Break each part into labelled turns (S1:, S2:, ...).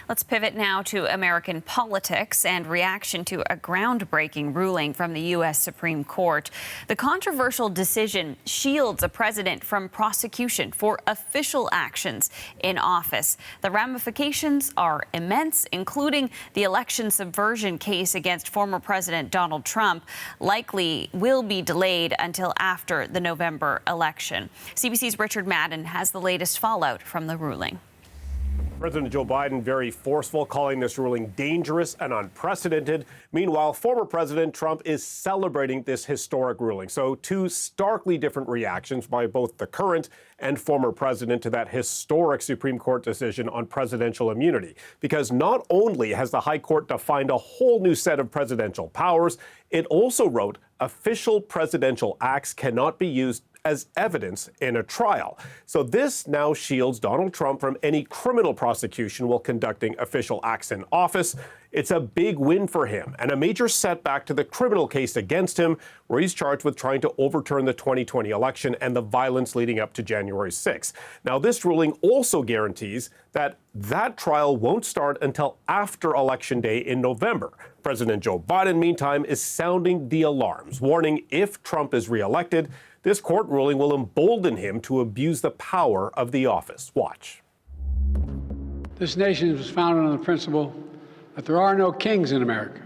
S1: Let's pivot now to American politics and reaction to a groundbreaking ruling from the U.S. Supreme Court. The controversial decision shields a president from prosecution for official actions in office. The ramifications are immense, including the election subversion case against former President Donald Trump, likely will be delayed until after the November election. CBC's Richard Madan has the latest fallout from the ruling.
S2: President Joe Biden very forceful, calling this ruling dangerous and unprecedented. Meanwhile, former President Trump is celebrating this historic ruling. So two starkly different reactions by both the current and former president to that historic Supreme Court decision on presidential immunity. Because not only has the High Court defined a whole new set of presidential powers, it also wrote official presidential acts cannot be used as evidence in a trial. So this now shields Donald Trump from any criminal prosecution while conducting official acts in office. It's a big win for him and a major setback to the criminal case against him, where he's charged with trying to overturn the 2020 election and the violence leading up to January 6th. Now, this ruling also guarantees that that trial won't start until after Election Day in November. President Joe Biden, meantime, is sounding the alarms, warning if Trump is reelected, this court ruling will embolden him to abuse the power of the office. Watch.
S3: This nation was founded on the principle that there are no kings in America.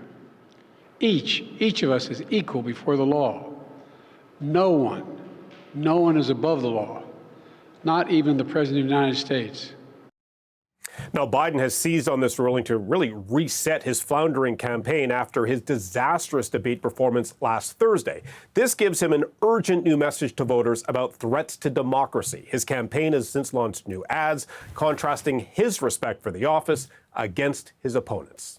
S3: Each of us is equal before the law. No one is above the law, not even the President of the United States.
S2: Now, Biden has seized on this ruling to really reset his floundering campaign after his disastrous debate performance last Thursday. This gives him an urgent new message to voters about threats to democracy. His campaign has since launched new ads contrasting his respect for the office against his opponents.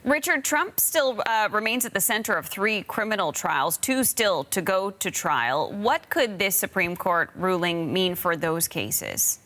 S1: Richard, Trump still remains at the center of 3 criminal trials, 2 still to go to trial. What could this Supreme Court ruling mean for those cases?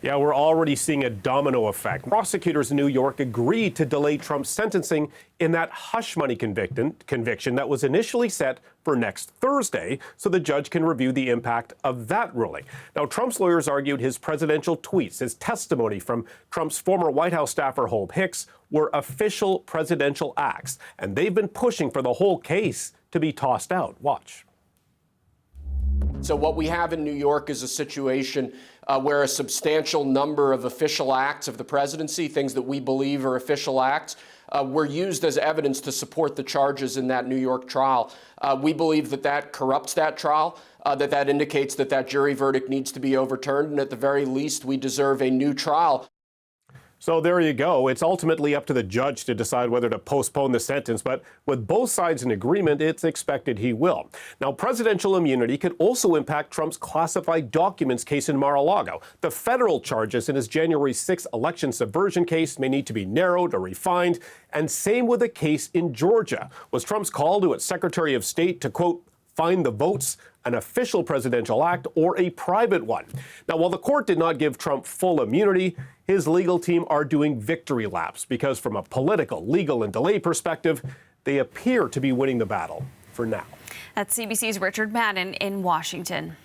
S2: Yeah, we're already seeing a domino effect. Prosecutors in New York agreed to delay Trump's sentencing in that hush money conviction that was initially set for next Thursday, so the judge can review the impact of that ruling. Now, Trump's lawyers argued his presidential tweets, his testimony from Trump's former White House staffer Hope Hicks, were official presidential acts, and they've been pushing for the whole case to be tossed out. Watch.
S4: So what we have in New York is a situation where a substantial number of official acts of the presidency, things that we believe are official acts, were used as evidence to support the charges in that New York trial. We believe that that corrupts that trial, that indicates that that jury verdict needs to be overturned, and at the very least, we deserve a new trial.
S2: So there you go. It's ultimately up to the judge to decide whether to postpone the sentence, but with both sides in agreement, it's expected he will. Now, presidential immunity could also impact Trump's classified documents case in Mar-a-Lago. The federal charges in his January 6th election subversion case may need to be narrowed or refined, and same with a case in Georgia. Was Trump's call to its Secretary of State to, quote, find the votes, an official presidential act, or a private one? Now, while the court did not give Trump full immunity, his legal team are doing victory laps because from a political, legal, and delay perspective, they appear to be winning the battle for now.
S1: That's CBC's Richard Madan in Washington.